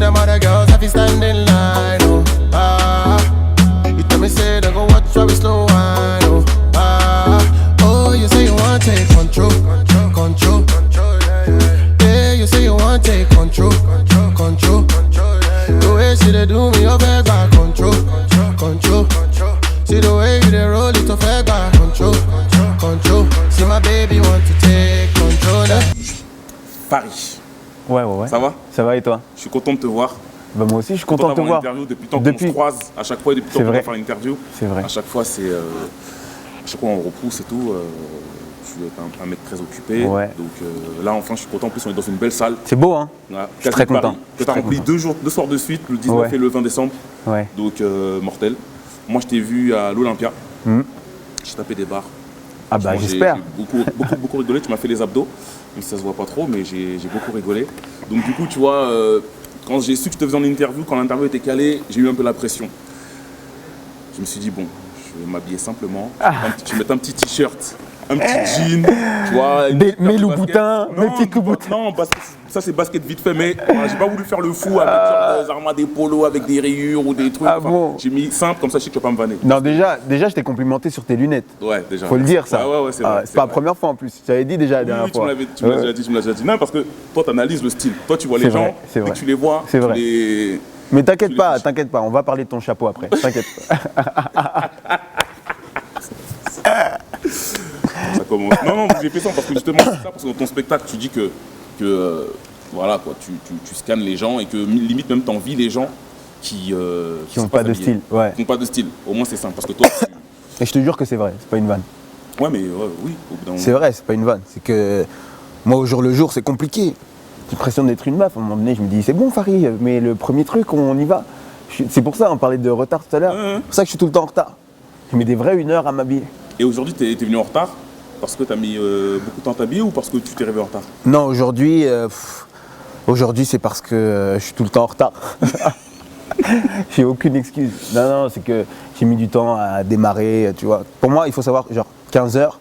them other girls have to stand in line, oh. You tell me say they go watch how we slow wine, oh. Oh, you say you want to take control. Yeah, you say you want to take control. The way she dey do me, you beg back control. See the way you dey roll it, you beg back control. See my baby want to take control. Paris. Ouais. Ça va? Ça va et toi? Je suis content de te voir. Bah moi aussi, je suis content de te voir. Depuis tant qu'on se croise, à chaque fois, depuis tant qu'on va faire l'interview. C'est vrai. À chaque fois, à chaque fois, on repousse et tout. Tu es un mec très occupé. Ouais. Donc là, enfin, je suis content. En plus, on est dans une belle salle. C'est beau, hein? Ouais, je suis très content. Que tu as rempli deux soirs de suite, le 19 et le 20 décembre. Ouais. Donc, mortel. Moi, je t'ai vu à l'Olympia. J'ai tapé des barres. Ah bah j'espère. J'ai beaucoup rigolé. Tu m'as fait les abdos. Même si ça se voit pas trop, mais j'ai beaucoup rigolé. Donc du coup, tu vois, quand j'ai su que je te faisais en interview, quand l'interview était calée, j'ai eu un peu la pression. Je me suis dit, bon, je vais m'habiller simplement. Je vais mettre un petit t-shirt, un petit jean, tu vois. Mes loups-boutins, mes petits coups-boutins. Non, parce que ça c'est basket vite fait, mais voilà, j'ai pas voulu faire le fou avec des armes des polos, avec des rayures ou des trucs. Bon. J'ai mis simple, comme ça je sais que tu vas pas me vanner. Non, déjà je t'ai complimenté sur tes lunettes. Ouais, déjà. Faut le dire, ça. Ouais, c'est vrai. C'est pas la première fois en plus. Tu avais dit déjà la dernière fois. Tu me l'as déjà dit. Non, parce que toi, tu analyses le style. Toi, tu vois les gens, et tu les vois. C'est vrai. Mais t'inquiète pas, on va parler de ton chapeau après. T'inquiète pas. Ça commence. Non, j'ai fait ça parce que justement, c'est ça, parce que dans ton spectacle, tu dis que voilà, quoi, tu scannes les gens et que limite même t'envies les gens qui n'ont pas de style. Ouais. Qui n'ont pas de style. Au moins, c'est simple. Parce que toi. Et je te jure que c'est vrai, c'est pas une vanne. Ouais, mais oui. C'est vrai, c'est pas une vanne. C'est que moi, au jour le jour, c'est compliqué. J'ai l'impression d'être une meuf. À un moment donné, je me dis, c'est bon, Farid, mais le premier truc, on y va. C'est pour ça, on parlait de retard tout à l'heure. C'est pour ça que je suis tout le temps en retard. Je mets des vraies 1 heure à m'habiller. Et aujourd'hui, t'es venu en retard parce que t'as mis beaucoup de temps à t'habiller ou parce que tu t'es réveillé en retard? Non, aujourd'hui, c'est parce que je suis tout le temps en retard. J'ai aucune excuse. Non, c'est que j'ai mis du temps à démarrer, tu vois. Pour moi, il faut savoir, genre 15h,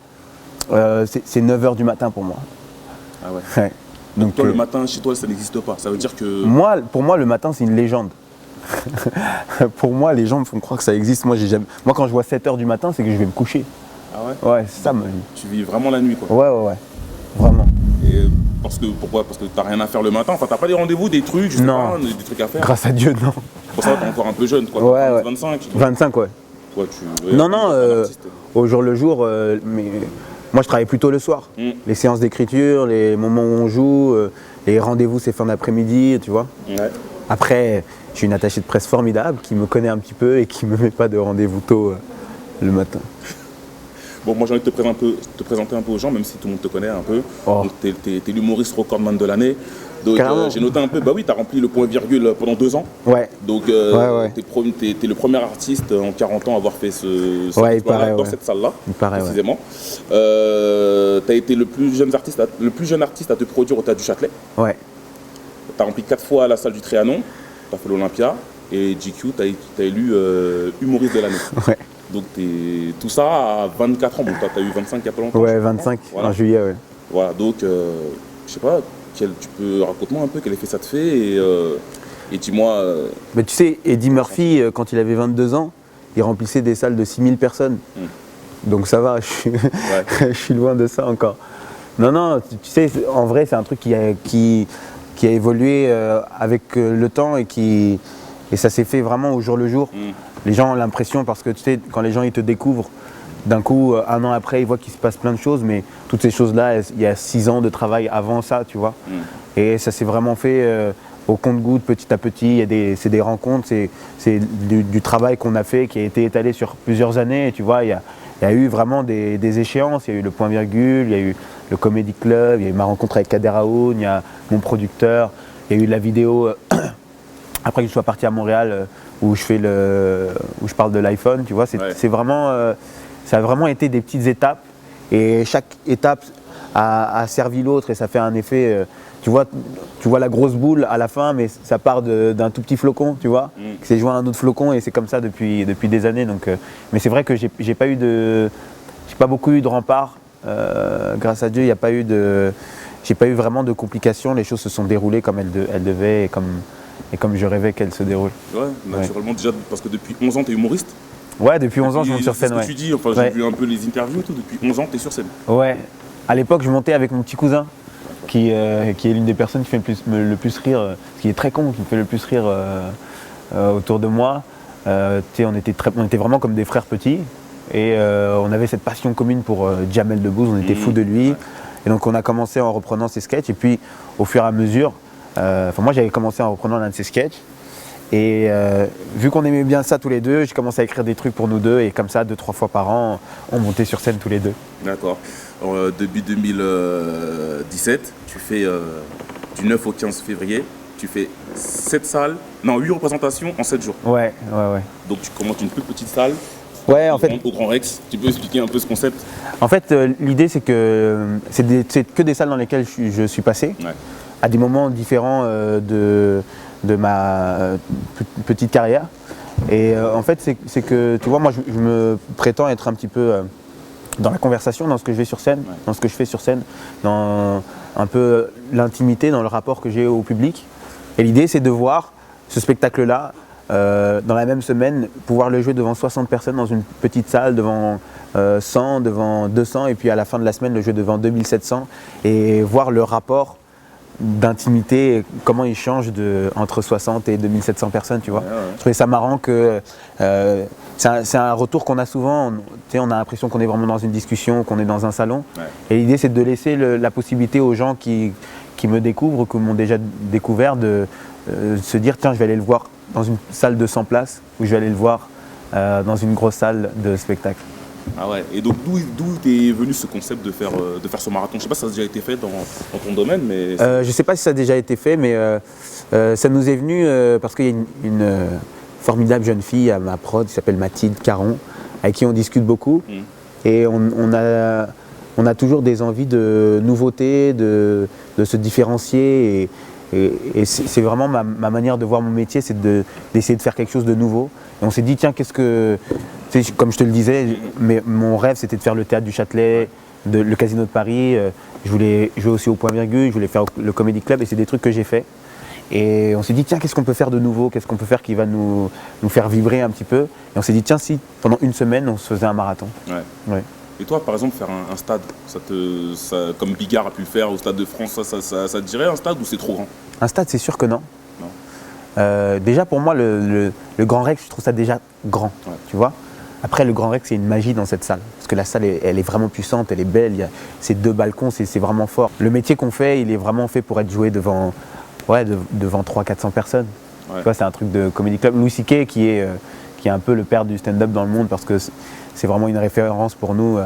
c'est 9h du matin pour moi. Ah ouais. Donc toi, le matin, chez toi, ça n'existe pas. Ça veut dire que... Pour moi, le matin, c'est une légende. Pour moi, les gens me font croire que ça existe. Moi, quand je vois 7h du matin, c'est que je vais me coucher. Ah ouais? Ouais, c'est ça ma vie. Tu vis vraiment la nuit, quoi. Ouais. Vraiment. Et pourquoi? Parce que t'as rien à faire le matin? Enfin, t'as pas des rendez-vous, des trucs, je sais pas, des trucs à faire? Grâce à Dieu, non. Pour ça, t'es encore un peu jeune, quoi. Ouais. 25? 25, ouais. Non, au jour le jour, mais moi je travaille plutôt le soir. Les séances d'écriture, les moments où on joue, les rendez-vous c'est fin d'après-midi, tu vois. Ouais. Après, j'ai une attachée de presse formidable qui me connaît un petit peu et qui me met pas de rendez-vous tôt le matin. Bon, moi j'ai envie de te présenter un peu aux gens, même si tout le monde te connaît un peu. Donc t'es l'humoriste recordman de l'année. Donc j'ai noté un peu, bah oui, t'as rempli le point virgule pendant 2 ans. Ouais. Donc t'es le premier artiste en 40 ans à avoir fait dans cette salle-là, précisément. T'as été le plus jeune artiste à te produire au Théâtre du Châtelet. Ouais. T'as rempli 4 fois la salle du Trianon, t'as fait l'Olympia, et GQ, t'as élu humoriste de l'année. Ouais. Donc tout ça à 24 ans, bon t'as eu 25 il y a pas longtemps. Ouais, 25 en juillet, ouais. Voilà, donc je sais pas, tu peux raconte-moi un peu quel effet ça te fait et dis-moi... Mais tu sais, Eddie Murphy, quand il avait 22 ans, il remplissait des salles de 6000 personnes. Donc ça va, je suis loin de ça encore. Non, tu sais, en vrai, c'est un truc qui a évolué avec le temps et ça s'est fait vraiment au jour le jour. Les gens ont l'impression, parce que tu sais, quand les gens ils te découvrent, d'un coup, 1 an après, ils voient qu'il se passe plein de choses, mais toutes ces choses-là, il y a 6 ans de travail avant ça, tu vois. Et ça s'est vraiment fait au compte-gouttes, petit à petit. C'est des rencontres, c'est du travail qu'on a fait, qui a été étalé sur plusieurs années. Et tu vois, il y a eu vraiment des échéances. Il y a eu le point virgule, il y a eu le Comedy Club, il y a eu ma rencontre avec Kader Aoun, il y a mon producteur, il y a eu la vidéo après que je sois parti à Montréal où je parle de l'iPhone, tu vois. C'est vraiment, ça a vraiment été des petites étapes et chaque étape a servi l'autre et ça fait un effet. Tu vois la grosse boule à la fin, mais ça part d'un tout petit flocon, tu vois, qui s'est joint à un autre flocon et c'est comme ça depuis des années. Donc, mais c'est vrai que j'ai pas beaucoup eu de remparts. Grâce à Dieu, j'ai pas eu vraiment de complications. Les choses se sont déroulées comme elles devaient et et comme je rêvais qu'elle se déroule. Ouais, naturellement, déjà, parce que depuis 11 ans, tu es humoriste. Ouais, depuis 11 ans, je monte sur scène. C'est ce que tu dis, enfin, j'ai vu un peu les interviews et tout, depuis 11 ans, tu es sur scène. Ouais, à l'époque, je montais avec mon petit cousin, qui est l'une des personnes qui fait le plus rire, qui est très con, qui me fait le plus rire autour de moi. On était vraiment comme des frères petits, et on avait cette passion commune pour Jamel Debbouze, on était fous de lui. Et donc on a commencé en reprenant ses sketchs, et puis au fur et à mesure, moi j'avais commencé en reprenant l'un de ses sketchs, et vu qu'on aimait bien ça tous les deux, j'ai commencé à écrire des trucs pour nous deux, et comme ça, 2-3 fois par an, on montait sur scène tous les deux. D'accord. Depuis 2017, tu fais du 9 au 15 février, tu fais 8 représentations en 7 jours. Ouais. Donc tu commences une toute petite salle. Ouais, en fait. Au Grand Rex, tu peux expliquer un peu ce concept? En fait, l'idée c'est que c'est que des salles dans lesquelles je suis passé, à des moments différents de ma petite carrière. Et en fait, c'est que, tu vois, moi je me prétends être un petit peu dans la conversation, dans ce que je vais sur scène, dans ce que je fais sur scène, dans un peu l'intimité, dans le rapport que j'ai au public. Et l'idée c'est de voir ce spectacle-là, dans la même semaine, pouvoir le jouer devant 60 personnes dans une petite salle, devant 100, devant 200, et puis à la fin de la semaine, le jouer devant 2700, et voir le rapport d'intimité, comment il change entre 60 et 2700 personnes, tu vois. Je trouvais ça marrant que c'est un retour qu'on a souvent, on a l'impression qu'on est vraiment dans une discussion, qu'on est dans un salon, et l'idée c'est de laisser la possibilité aux gens qui me découvrent, ou qui m'ont déjà découvert, de se dire tiens, je vais aller le voir dans une salle de 100 places, ou je vais aller le voir dans une grosse salle de spectacle. Ah ouais, et donc d'où t'es venu ce concept de faire ce marathon? Je sais pas si ça a déjà été fait dans ton domaine, mais... Je sais pas si ça a déjà été fait, mais ça nous est venu parce qu'il y a une formidable jeune fille à ma prod qui s'appelle Mathilde Caron, avec qui on discute beaucoup, et on a toujours des envies de nouveautés, de se différencier, et c'est vraiment ma manière de voir mon métier, c'est d'essayer de faire quelque chose de nouveau. Et on s'est dit, tiens, comme je te le disais, mon rêve c'était de faire le théâtre du Châtelet, le Casino de Paris, je voulais jouer aussi au Point Virgule, je voulais faire le Comedy Club, et c'est des trucs que j'ai fait. Et on s'est dit, tiens, qu'est-ce qu'on peut faire de nouveau, qu'est-ce qu'on peut faire qui va nous faire vibrer un petit peu. Et on s'est dit, tiens, si pendant une semaine on se faisait un marathon. Ouais. Et toi, par exemple, faire un stade, comme Bigard a pu le faire au Stade de France, ça te dirait un stade, ou c'est trop grand? Un stade, c'est sûr que non. Déjà pour moi, le Grand Rex, je trouve ça déjà grand, tu vois. Après, le Grand Rex, il y a une magie dans cette salle, parce que la salle, elle est vraiment puissante, elle est belle, il y a ces 2 balcons, c'est vraiment fort. Le métier qu'on fait, il est vraiment fait pour être joué devant 300-400 personnes. Tu vois, c'est un truc de Comedy Club. Louis C.K. qui est un peu le père du stand-up dans le monde, parce que c'est vraiment une référence pour nous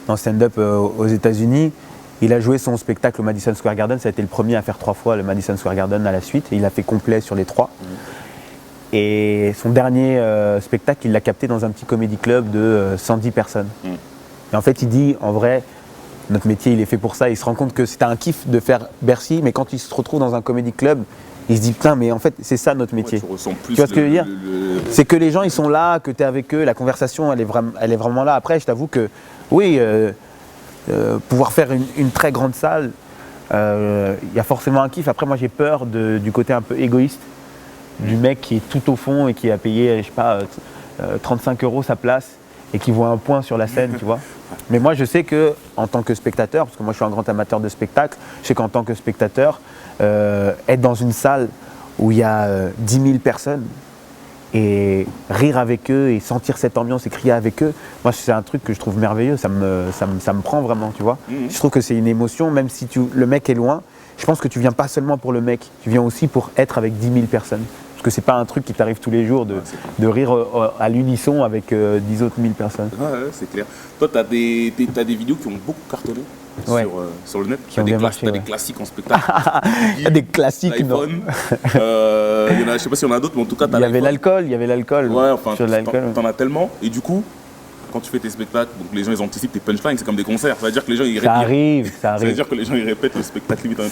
dans le stand-up aux États-Unis. Il a joué son spectacle au Madison Square Garden, ça a été le premier à faire 3 fois le Madison Square Garden à la suite, et il a fait complet sur les 3. Et son dernier spectacle, il l'a capté dans un petit comédie club de 110 personnes. Et en fait, il dit, en vrai, notre métier, il est fait pour ça. Il se rend compte que c'était un kiff de faire Bercy, mais quand il se retrouve dans un comédie club, il se dit, putain, mais en fait, c'est ça notre métier. Tu ressens plus. Tu vois ce que je veux dire? C'est que les gens, ils sont là, que tu es avec eux, la conversation, elle est vraiment là. Après, je t'avoue que, oui, pouvoir faire une très grande salle, il y a forcément un kiff. Après, moi, j'ai peur du côté un peu égoïste, du mec qui est tout au fond et qui a payé, je sais pas, 35 € sa place, et qui voit un point sur la scène, tu vois. Mais moi, je sais que en tant que spectateur, parce que moi, je suis un grand amateur de spectacle, je sais qu'en tant que spectateur, être dans une salle où il y a 10 000 personnes et rire avec eux et sentir cette ambiance et crier avec eux, moi, c'est un truc que je trouve merveilleux. Ça me prend vraiment, tu vois. Je trouve que c'est une émotion, même si le mec est loin. Je pense que tu viens pas seulement pour le mec, tu viens aussi pour être avec 10 000 personnes. Parce que c'est pas un truc qui t'arrive tous les jours de rire à l'unisson avec 10 autres 1000 personnes. Ouais, c'est clair. Toi, t'as des vidéos qui ont beaucoup cartonné sur le net. Qui ont bien marché. T'as des classiques en spectacle. Il y a des classiques, non. Je sais pas s'il y en a d'autres, mais en tout cas, il y avait l'alcool. Ouais, enfin, t'en as tellement. Et du coup, quand tu fais tes spectacles, donc les gens ils anticipent tes punchlines, c'est comme des concerts. Ça veut dire que les gens ils répètent. Ça veut dire que les gens ils répètent le spectacle limite en même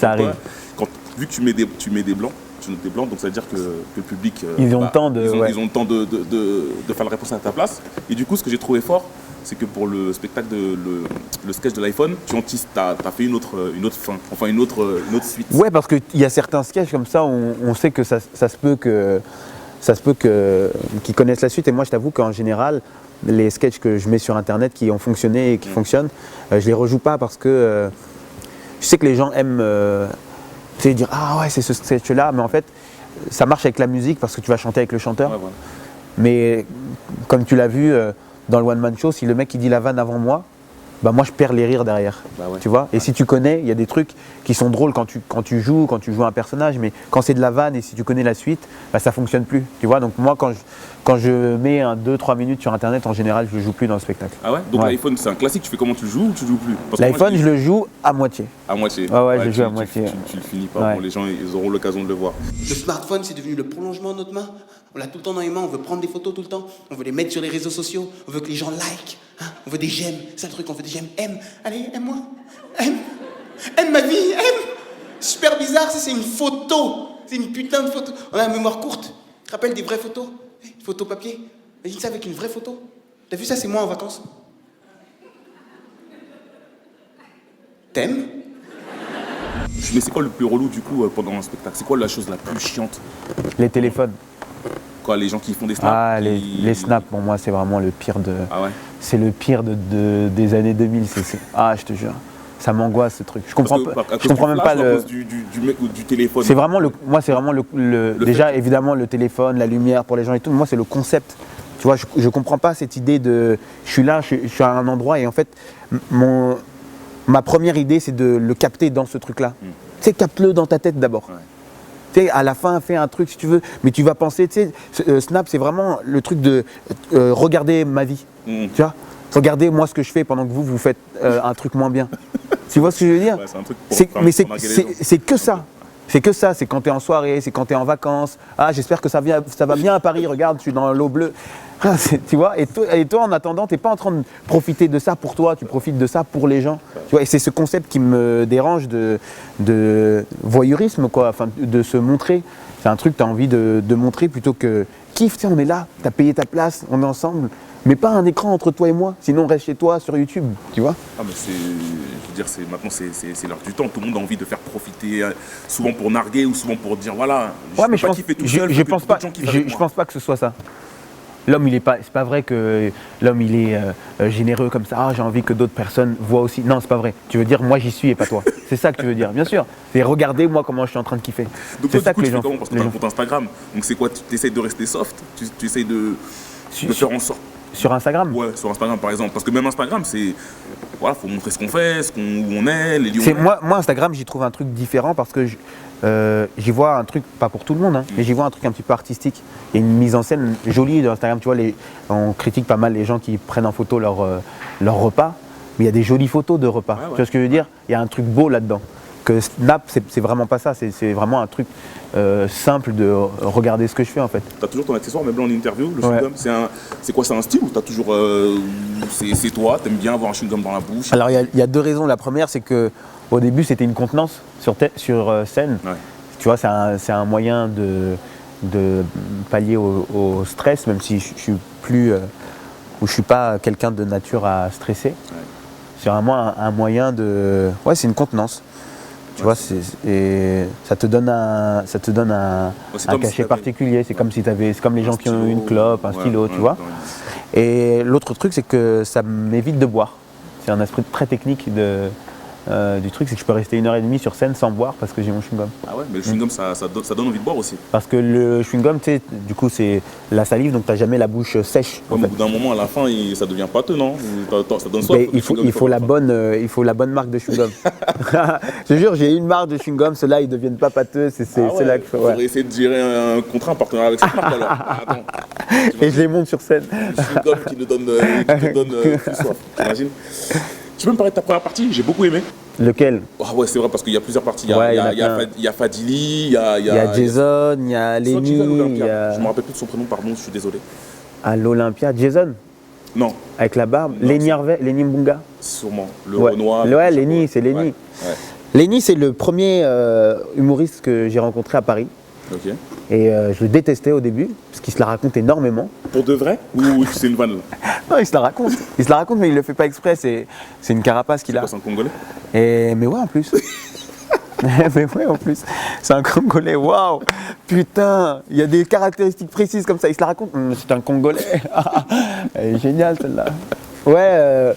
temps. Vu que tu mets des blancs, donc ça veut dire que le public. Ils ont le temps de faire la réponse à ta place. Et du coup, ce que j'ai trouvé fort, c'est que pour le spectacle, le sketch de l'iPhone, tu as fait une autre fin, enfin une autre suite. Ouais, parce qu'il y a certains sketchs comme ça, on sait que ça se peut qu'ils connaissent la suite. Et moi, je t'avoue qu'en général, les sketchs que je mets sur Internet qui ont fonctionné et qui fonctionnent, je les rejoue pas parce que je sais que les gens aiment dire ah ouais, c'est ce sketch-là, mais en fait, ça marche avec la musique parce que tu vas chanter avec le chanteur. Ouais, voilà. Mais comme tu l'as vu dans le One Man Show, si le mec il dit la vanne avant moi, bah moi je perds les rires derrière, Bah ouais. tu vois. Et si tu connais, il y a des trucs qui sont drôles quand tu joues un personnage, mais quand c'est de la vanne et si tu connais la suite, bah ça fonctionne plus, tu vois. Donc moi quand je mets 2-3 minutes sur Internet, en général je le joue plus dans le spectacle. Ah ouais. Donc Ouais. l'iPhone c'est un classique. Tu fais comment, tu le joues ou tu joues plus? Parce que moi, L'iPhone je le joue à moitié. à moitié. Ouais, je le joue à moitié. Tu le finis pas. Ouais. Bon, les gens ils auront l'occasion de le voir. Le smartphone, c'est devenu le prolongement de notre main. On l'a tout le temps dans les mains, on veut prendre des photos tout le temps, on veut les mettre sur les réseaux sociaux, on veut que les gens like, hein, on veut des j'aime, c'est le truc, on veut des j'aime, aime, allez, aime-moi, aime ma vie, aime. Super bizarre, ça c'est une photo, c'est une putain de photo. On a la mémoire courte, tu te rappelles des vraies photos? Photo papier, imagine ça avec une vraie photo. T'as vu ça, c'est moi en vacances. T'aimes? Mais c'est quoi le plus relou du coup pendant un spectacle? C'est quoi la chose la plus chiante? Les téléphones. Quoi, les gens qui font des snaps? Ah, les snaps pour moi c'est vraiment le pire de. Ah ouais. C'est le pire des années 2000. Ah, je te jure. Ça m'angoisse ce truc. Je comprends même pas À le. cause du mec ou du téléphone. C'est vraiment moi c'est vraiment déjà évidemment le téléphone, la lumière pour les gens et tout. Moi c'est le concept. Tu vois, je comprends pas cette idée de je suis là, je suis à un endroit et en fait ma première idée c'est de le capter dans ce truc-là. Tu sais, capte-le dans ta tête d'abord. Ouais. Tu sais, à la fin, fais un truc si tu veux, mais tu vas penser, tu sais, Snap, c'est vraiment le truc de regarder ma vie, tu vois. Regardez moi ce que je fais pendant que vous faites un truc moins bien. Tu vois ce que je veux dire? Ouais, c'est un truc Mais marquer les gens. c'est que ça. C'est que ça, c'est quand tu es en soirée, c'est quand tu es en vacances. Ah, j'espère que ça va bien à Paris, regarde, je suis dans l'eau bleue. Ah, tu vois, et toi, en attendant, tu n'es pas en train de profiter de ça pour toi, tu profites de ça pour les gens. Tu vois, et c'est ce concept qui me dérange de voyeurisme, quoi, enfin, de se montrer. C'est un truc que tu as envie de montrer plutôt que kiffe, tu sais, on est là, tu as payé ta place, on est ensemble. Mais pas un écran entre toi et moi, sinon reste chez toi sur YouTube, tu vois. Ah mais je veux dire, maintenant c'est l'heure du temps, tout le monde a envie de faire profiter, souvent pour narguer ou souvent pour dire voilà, Ouais, mais je pense pense pas que ce soit ça. L'homme, c'est pas vrai que l'homme il est généreux comme ça. Ah, j'ai envie que d'autres personnes voient aussi. Non, c'est pas vrai. Tu veux dire moi j'y suis et pas toi. C'est ça que tu veux dire, bien sûr. C'est regardez moi comment je suis en train de kiffer. Donc C'est toi, ça du coup, que les tu fais gens. comment? Parce que tu as un compte Instagram, donc c'est quoi? Tu essayes de rester soft, tu essayes de faire en sorte. Sur Instagram. Ouais, sur Instagram par exemple, parce que même Instagram c'est voilà, faut montrer ce qu'on fait, où on est, les lieux où on est. Moi Instagram j'y trouve un truc différent parce que j'y vois un truc, pas pour tout le monde, hein, mais j'y vois un truc un petit peu artistique. Il y a une mise en scène jolie de Instagram, tu vois, on critique pas mal les gens qui prennent en photo leur repas, mais il y a des jolies photos de repas. Ouais. Tu vois ce que je veux dire? Il y a un truc beau là-dedans. Que Snap, c'est vraiment pas ça, c'est vraiment un truc simple de regarder ce que je fais en fait. T'as toujours ton accessoire, même là en interview, le Ouais. chewing-gum, c'est quoi, c'est un style ou t'as toujours, c'est toi, t'aimes bien avoir un chewing-gum dans la bouche? Alors il y a deux raisons. La première, c'est que au début c'était une contenance sur scène. Ouais. Tu vois, c'est un moyen de pallier au stress, même si je suis plus ou je suis pas quelqu'un de nature à stresser. Ouais. C'est vraiment un moyen de, ouais, c'est une contenance. Tu vois, et ça te donne un c'est comme si cachet t'avais- particulier. C'est comme si c'est comme les gens qui ont stylo, une clope, un ouais, stylo, ouais, tu vois. ouais. Et l'autre truc, c'est que ça m'évite de boire. C'est un aspect très technique du truc, c'est que je peux rester 1h30 sur scène sans boire parce que j'ai mon chewing-gum. Ah ouais, mais le chewing-gum ça donne envie de boire aussi. Parce que le chewing-gum, tu sais, du coup, c'est la salive, donc t'as jamais la bouche sèche. Ouais, en mais au fait. bout d'un moment, à la fin, ça devient pâteux, non? Ça donne soif. Mais il faut la bonne marque de chewing-gum. Je te jure, j'ai une marque de chewing-gum, ceux-là ils deviennent pas pâteux, c'est là que Il faudrait essayer de gérer un contrat, un partenariat avec cette marque alors. Attends, Et je les monte sur scène. le chewing-gum qui nous donne plus soif, t'imagines? Tu peux me parler de ta première partie? J'ai beaucoup aimé. Lequel? Ah ouais, c'est vrai, parce qu'il y a plusieurs parties. Ouais, Il y a Fadili, il y a Il y a Jason, il y a Soit Lenny, Jason ou il y Olympia. Je me a rappelle plus de son prénom, pardon, je suis désolé. à l'Olympia, Jason, Non, avec la barbe, Non, Lenny c'est- Harvey, Lenny Mbunga. sûrement. Le Ouais. Renoir. Ouais, Lenny, c'est Lenny. Ouais. Lenny, c'est le premier humoriste que j'ai rencontré à Paris. Ok. Et je le détestais au début, parce qu'il se la raconte énormément. Pour de vrai? Ou c'est une vanne là? Non, il se la raconte. Il se la raconte, mais il le fait pas exprès. C'est une carapace qu'il a. C'est un Congolais? Mais ouais, en plus. Mais ouais, en plus. C'est un Congolais. Waouh! Putain! Il y a des caractéristiques précises comme ça. Il se la raconte. C'est un Congolais. Elle est géniale, celle-là. Ouais,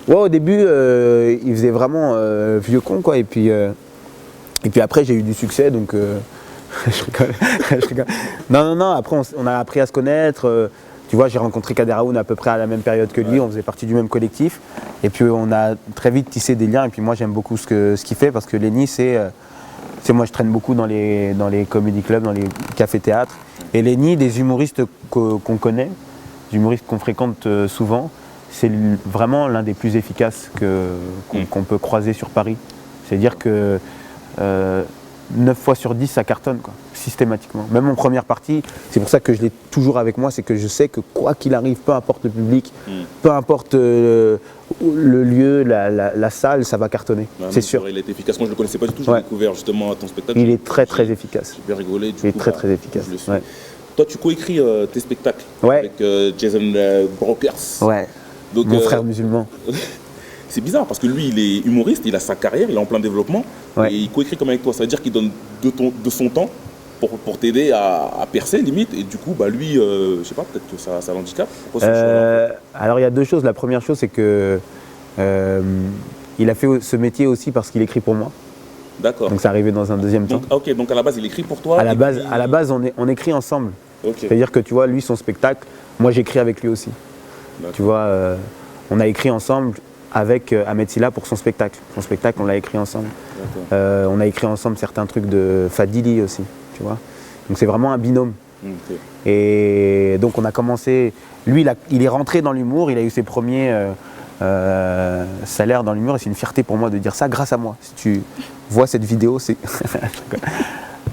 au début, il faisait vraiment vieux con, quoi. Et puis après, j'ai eu du succès, donc. Je rigole. Non. Après, on a appris à se connaître. Tu vois, j'ai rencontré Kader Aoun à peu près à la même période que lui. On faisait partie du même collectif. Et puis, on a très vite tissé des liens. Et puis, moi, j'aime beaucoup ce qu'il fait parce que Lenny, moi, je traîne beaucoup dans les comedy clubs, dans les cafés-théâtres. Et Lenny, des humoristes qu'on connaît, des humoristes qu'on fréquente souvent, c'est vraiment l'un des plus efficaces qu'on peut croiser sur Paris. C'est-à-dire que 9 fois sur 10, ça cartonne, quoi, systématiquement. Même en première partie, c'est pour ça que je l'ai toujours avec moi, c'est que je sais que quoi qu'il arrive, peu importe le public, peu importe le lieu, la salle, ça va cartonner, c'est sûr. Il est efficace. Moi, je ne le connaissais pas du tout, j'ai découvert justement à ton spectacle. Il est très efficace. J'ai bien rigolé. Il est très efficace. Ouais. Toi, tu coécris tes spectacles avec Jason Brokers. Ouais, donc, mon frère musulman. C'est bizarre parce que lui, il est humoriste, il a sa carrière, il est en plein développement et il coécrit comme avec toi. Ça veut dire qu'il donne de son temps pour t'aider à percer limite. Et du coup, bah, lui, je sais pas, peut-être que ça l'handicape. Alors il y a deux choses. La première chose, c'est que il a fait ce métier aussi parce qu'il écrit pour moi. D'accord. Donc c'est arrivé dans un deuxième temps. Ok, donc à la base, il écrit pour toi. À la base, on écrit ensemble. Okay. C'est-à-dire que tu vois, lui, son spectacle, moi j'écris avec lui aussi. Tu vois, on a écrit ensemble avec Ahmed Silla pour son spectacle. Son spectacle, on l'a écrit ensemble. On a écrit ensemble certains trucs de Fadili aussi, tu vois. Donc c'est vraiment un binôme. Et donc on a commencé... Lui, il est rentré dans l'humour, il a eu ses premiers salaires dans l'humour, et c'est une fierté pour moi de dire ça grâce à moi. Si tu vois cette vidéo, c'est...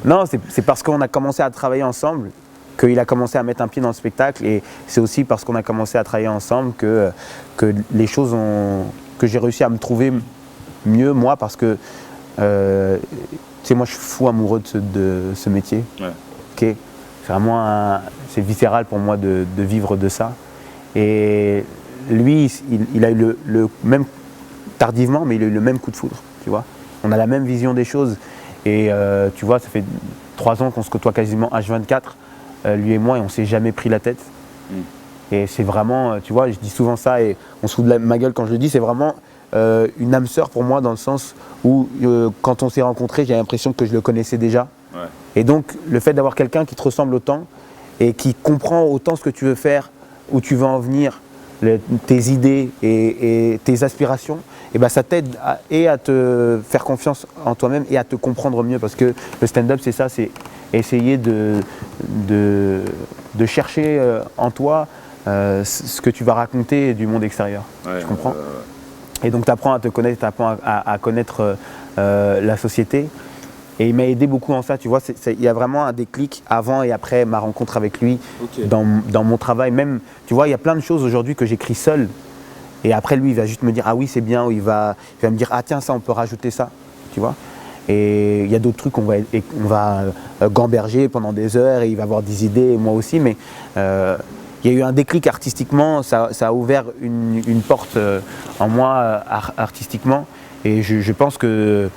Non, c'est parce qu'on a commencé à travailler ensemble qu'il a commencé à mettre un pied dans le spectacle, et c'est aussi parce qu'on a commencé à travailler ensemble que les choses que j'ai réussi à me trouver mieux, moi, parce que tu sais, moi je suis fou amoureux de ce métier. Ouais. Okay. C'est vraiment c'est viscéral pour moi de vivre de ça. Et lui, il a eu le même, tardivement, mais il a eu le même coup de foudre, tu vois. On a la même vision des choses, et tu vois, ça fait 3 ans qu'on se côtoie quasiment H24. Lui et moi, et on s'est jamais pris la tête. Et c'est vraiment, tu vois, je dis souvent ça et on se fout de ma gueule quand je le dis, c'est vraiment une âme sœur pour moi, dans le sens où quand on s'est rencontrés, j'ai l'impression que je le connaissais déjà. Ouais. Et donc le fait d'avoir quelqu'un qui te ressemble autant et qui comprend autant ce que tu veux faire, où tu veux en venir, tes idées et tes aspirations, et ben ça t'aide à te faire confiance en toi-même et à te comprendre mieux, parce que le stand-up, c'est ça, c'est essayer de chercher en toi ce que tu vas raconter du monde extérieur. Ouais, tu comprends ? Et donc tu apprends à te connaître, tu apprends à connaître la société. Et il m'a aidé beaucoup en ça, tu vois. Il y a vraiment un déclic avant et après ma rencontre avec lui, dans mon travail. Même, tu vois, il y a plein de choses aujourd'hui que j'écris seul. Et après, lui, il va juste me dire « Ah oui, c'est bien », ou il va me dire « Ah tiens, ça, on peut rajouter ça », tu vois. Et il y a d'autres trucs qu'on va gamberger pendant des heures, et il va avoir des idées, et moi aussi. Mais il y a eu un déclic artistiquement, ça a ouvert une porte en moi artistiquement. Et je pense que...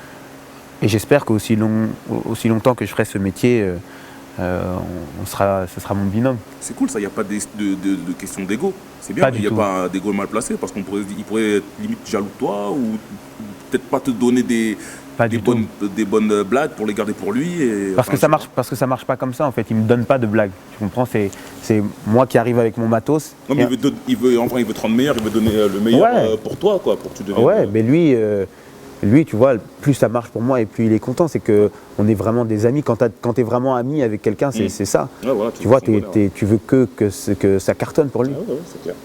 Et j'espère qu'aussi longtemps que je ferai ce métier, ce sera mon binôme. C'est cool ça, il n'y a pas de question d'ego. C'est bien, il n'y a pas d'ego mal placé, parce qu'il pourrait être limite jaloux de toi, ou peut-être pas te donner des bonnes blagues pour les garder pour lui. Parce que ça marche pas comme ça en fait, il me donne pas de blagues. Tu comprends, c'est moi qui arrive avec mon matos. Non mais il veut te rendre meilleur, il veut donner le meilleur pour toi, quoi, pour que tu deviennes. Ouais, mais lui, tu vois, plus ça marche pour moi et plus il est content. C'est qu'on est vraiment des amis. Quand tu es vraiment ami avec quelqu'un, c'est ça. Ouais, voilà, tu vois, tu veux que ça cartonne pour lui. Ouais, c'est clair.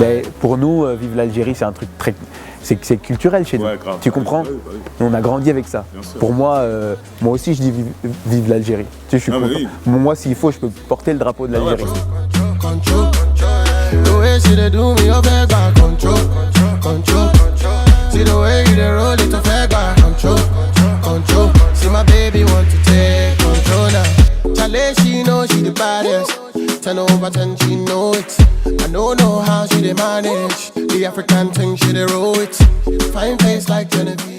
Mais pour nous, Vive l'Algérie, c'est un truc très... C'est culturel chez nous, tu comprends ? On a grandi avec ça. Pour moi, moi aussi je dis vive l'Algérie. Tu sais, je suis content. Oui. Moi, s'il faut, je peux porter le drapeau de l'Algérie. baby want to take control now. Chale, she know she the baddest. 10 over 10, she know it. I know how she dey manage. The African thing, she dey roll it. Fine face like Genevieve.